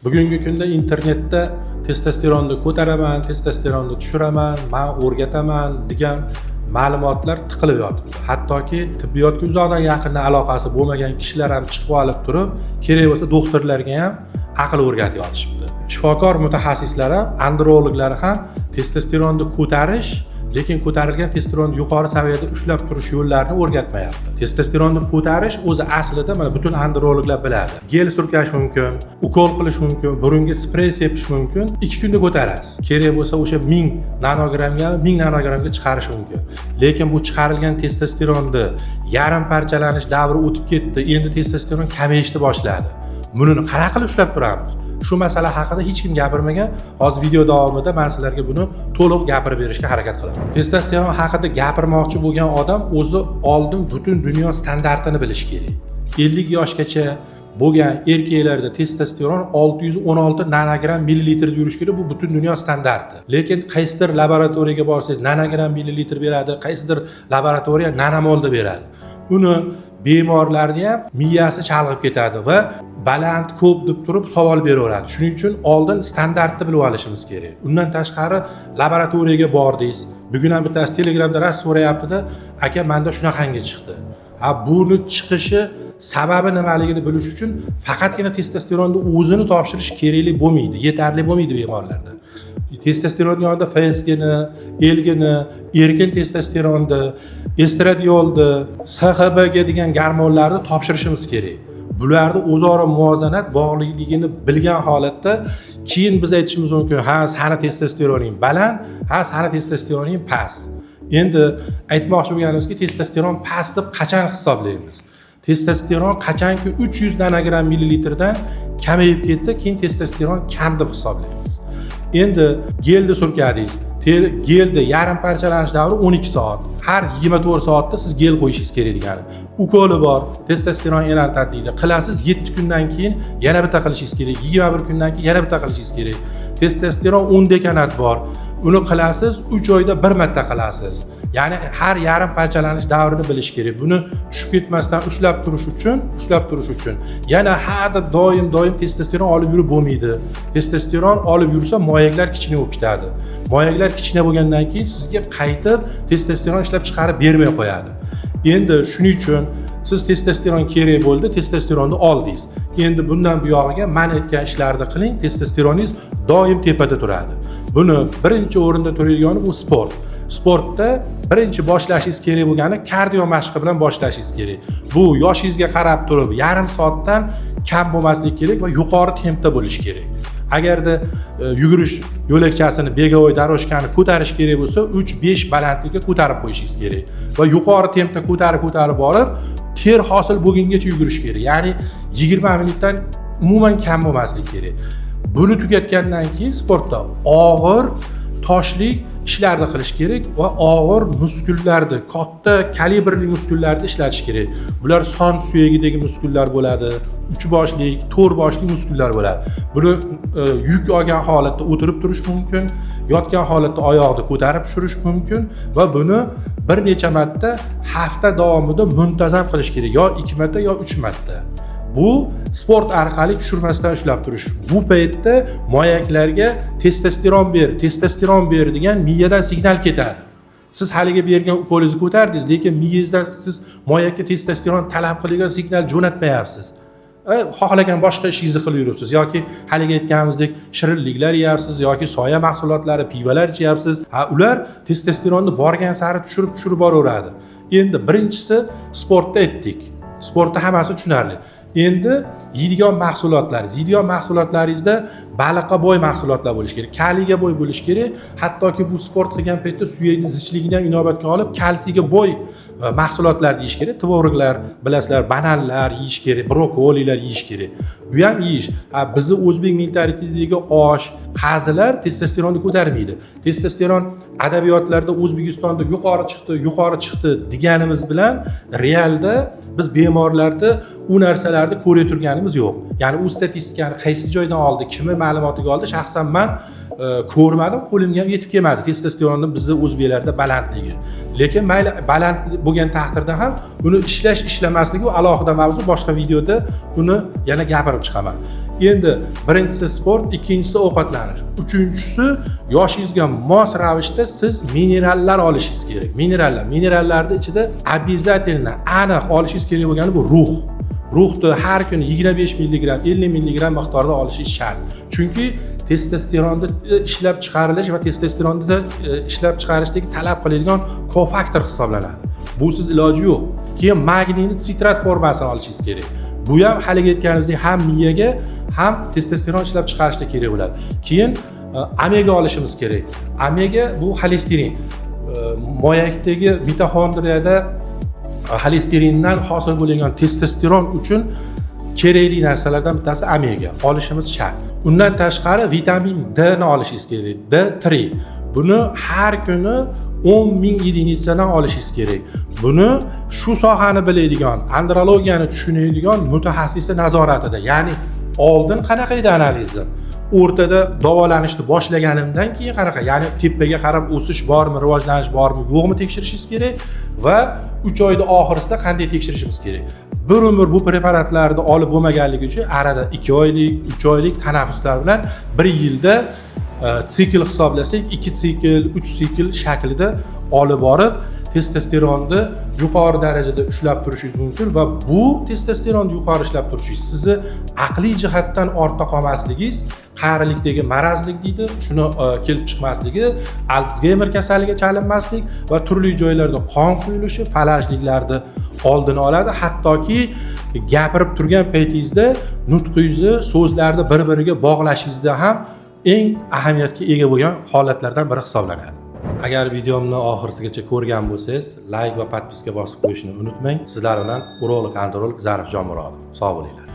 Bugungi kunda internetda testosteronni ko'taraman, testosteronni tushiraman, men o'rgataman degan ma'lumotlar tiqilib yotibdi. Hattoki tibbiyotga uzoqdan yaqindan aloqasi bo'lmagan kishilar ham chiqib olib turib, kerak bo'lsa doktorlarga ham aql o'rgatib yotishibdi. Shifokor mutaxassislar ham, androloglar ham testosteronni ko'tarish, lekin ko'tarilgan testosteronni yuqori saviyada ushlab turish yo'llarini o'rgatmayapti. Testosteronni ko'tarish o'zi aslida mana butun androloglar biladi. Gel surkash mumkin, ukol qilish mumkin, burunga sprey sepish mumkin. 2 kunda ko'tarasiz. Kerak bo'lsa o'sha 1000 nanogrammga 1000 nanogramga chiqarish mumkin. Lekin bu chiqarilgan testosteronni yarim parchalanish davri o'tib ketdi. Endi testosteron kamayishni boshladi. Buni qanaqa qilib ushlab turamiz? Shu masala haqida hech kim gapirmagan. Hozir video davomida men sizlarga buni to'liq gapirib berishga harakat qilaman. Testosteron haqida gapirmoqchi bo'lgan odam o'zi oldin butun dunyo standartini bilishi kerak. 50 yoshgacha bo'lgan erkaklarda testosteron 616 nanogram millilitrda yurish kerak. Bu butun dunyo standarti. Lekin qaysidir laboratoriyaga borsangiz nanogram millilitr beradi, qaysidir laboratoriya nanomolda beradi. Uni bemorlarni ham miyasi chalg'ib ketadi va baland ko'p deb turib savol beraveradi. Shuning uchun oldin standartni bilib olishimiz kerak. Undan tashqari laboratoriyaga bordingiz. Bugun ham bittasi Telegramda rast so'rayapti-da, aka menda shunaqangi chiqdi. Buni chiqishi sababi nimaligini bilish uchun faqatgina testosteronni o'zini topshirish kerakli bo'lmaydi, yetarli bo'lmaydi bemorlarda. Testosteronning yonida FSGni, L-gini, erkin testosteronni, estradiolni, SHBG degan gormonlarni topshirishimiz kerak. Bularni o'zaro muvozanat bog'liqligini bilgan holatda keyin biz aytishimiz mumkin, ha, sani testosteroning baland, ha, sani testosteroning past. Endi aytmoqchi bo'lganimizki, testosteron past deb qachon hisoblaymiz? Testosteron qachonki 300 nanogram millilitrdan kamayib ketsa, keyin testosteron kam deb hisoblaymiz. Endi gelni surkadingiz. Gelda yarim parchalanish davri 12 soat. Har 24 soatda siz gel qo'yishingiz kerak degani. Ukoli bor, testosteron elantatlikda qilasiz, 7 kundan keyin yana bitta qilishingiz kerak, 21 kundan keyin yana bitta qilishingiz kerak. Testosteron 10 dekanat bor. Uni qilasiz, 3 oyda bir marta qilasiz. Ya'ni har yarim parchalanish davrini bilish kerak. Buni tushib ketmasdan ushlab turish uchun yana hada doim testosteron olib yurib bo'lmaydi. Testosteron olib yursa moyaklar kichkina bo'lib ketadi. Moyaklar kichkina bo'lgandan keyin sizga qaytib testosteron ishlab chiqarib bermay qo'yadi. Endi shuning uchun siz testosteron kerak bo'ldi, testosteronni oldingiz. Endi bundan buyog'iga men aytgan ishlarni qiling, testosteroningiz doim tepada turadi. Buni birinchi o'rinda turadigan bu sport. Sportda birinchi boshlashingiz kerak bo'lgani kardio mashqi bilan boshlashingiz kerak. Bu yoshingizga qarab turib yarim soatdan kam bo'lmaslik kerak va yuqori tempda bo'lish kerak. Agarda yugurish yo'lakchasini, begovoy daroshkani ko'tarish kerak bo'lsa, 3-5 balandlikka ko'tarib qo'yishingiz kerak va yuqori tempda ko'tarib borib, ter hosil bo'lgungacha yugurish kerak. Ya'ni 20 minutdan umuman kam bo'lmaslik kerak. Buni tugatgandan keyin sportda og'ir, toshlik ishlarni qilish kerak va og'ir muskullarni, katta kalibrli muskullarni ishlatish kerak. Bular son suyagidagi muskullar bo'ladi, 3 boshlik, 4 boshli muskullar bo'ladi. Buni yuk olgan holatda o'tirib turish mumkin, yotgan holatda oyoqni ko'tarib tushirish mumkin va buni bir necha marta hafta davomida muntazam qilish kerak, yo 2 marta yo 3 marta. Bu sport orqali tushirmasdan ushlab turish. Bu paytda moyaklarga testosteron ber degan miyadan signal ketadi. Siz haliga bergan ukolingizni ko'tardingiz, lekin miyangizdan siz moyakka testosteron talab qilgan signal jo'natmayapsiz. Xohlagan boshqa ishingizni qilib yuribsiz yoki haliga aytganimizdek shirinliklar yeyapsiz yoki soya mahsulotlari, pivolar ichyapsiz. Ular testosteronni borgan sari tushirib boraveradi. Endi birinchisi sportda aytdik. Sportda hammasi tushunarli. Endi yeydigan mahsulotlaringizda baliqqa boy mahsulotlar bo'lishi kerak, kaliyga boy bo'lishi kerak. Hattoki bu sport qilgan paytda suyakning zichligini ham inobatga olib, kalsiyga boy mahsulotlar yeyish kerak. Tvoroglar, bilasizlar, bananlar yeyish kerak, brokolilar yeyish kerak. Bu ham yeyish. Bizning o'zbek mentalitetidagi osh, qazilar testosteronni ko'tarmaydi. Testosteron adabiyotlarda O'zbekistonda yuqori chiqdi deganimiz bilan realda biz bemorlarda u narsalarni ko'rib turganimiz yo'q. Ya'ni u statistikani qaysi joydan oldi, kimning ma'lumotiga oldi, shaxsan men ko'rmadim, qo'limga ham yetib kelmadi testosteronni bizning o'zbeklarda balandligi. Lekin mayli baland bo'lgan taqdirda ham uni ishlamasligi alohida mavzu, boshqa videoda uni yana gapirib chiqaman. Endi birinchisi sport, ikkinchisi ovqatlanish, uchinchisi yoshingizga mos ravishda siz minerallar olishingiz kerak. Minerallarning ichida обязательно aniq olishingiz kerak bo'lgani bu ruh. Ruhni har kuni 25 mg, 50 mg miqdorda olishingiz shart. Chunki testosteronni ishlab chiqarilish va testosteronni ishlab chiqarishdagi talab qilinadigan kofaktor hisoblanadi. Busiz iloji yo'q. Keyin magniyni sitrat formasini olishingiz kerak. Bu ham haliga aytganimizdek ham miyaga, ham testosteron ishlab chiqarishda kerak bo'ladi. Keyin omega olishimiz kerak. Omega bu xolesterin. Moyakdagi mitoxondriyada xolesterindan hosil bo'lgan testosteron uchun kerakli narsalardan bittasi omega olishimiz shart. Undan tashqari vitamin D ni olishingiz kerak. D3. Buni har kuni 10,000 единицаdan olishingiz kerak. Buni shu sohani biladigan, andrologiyani tushunadigan mutaxassisning nazoratida. Ya'ni oldin qanaqa edi analizi? O'rtada davolanishni boshlaganimdan keyin qanaqa? Ya'ni tepaga qarab o'sish bormi, rivojlanish bormi, yo'qmi tekshirishingiz kerak va 3 oyda oxirisida qanday tekshirishimiz kerak. Bir umr bu preparatlarni olib bo'lmaganligi uchun arada 2 oylik, 3 oylik tanaffuslar bilan 1 yilda sikl hisoblasak 2 sikl, 3 sikl shaklida olib borib testosteronni yuqori darajada ushlab turishingiz mumkin va bu testosteronni yuqori ishlab turishingiz sizni aqliy jihatdan ortda qolmasligingiz, qarilikdagi marazlik deydi, shuni kelib chiqmasligi, Altsgeymer kasaliga chalinmaslik va turli joylarda qon quyilishi, falajliklarni oldini oladi. Hattoki gapirib turgan paytingizda nutqingizni, so'zlarni bir-biriga bog'lashingizda ham eng ahamiyatga ega bo'lgan holatlardan biri hisoblanadi. Agar videomni oxirgacha ko'rgan bo'lsangiz, like va podpiska bosib qo'yishni unutmang. Sizlar bilan urolog, androlog Zarif Jonmurodov. Sog' bo'linglar.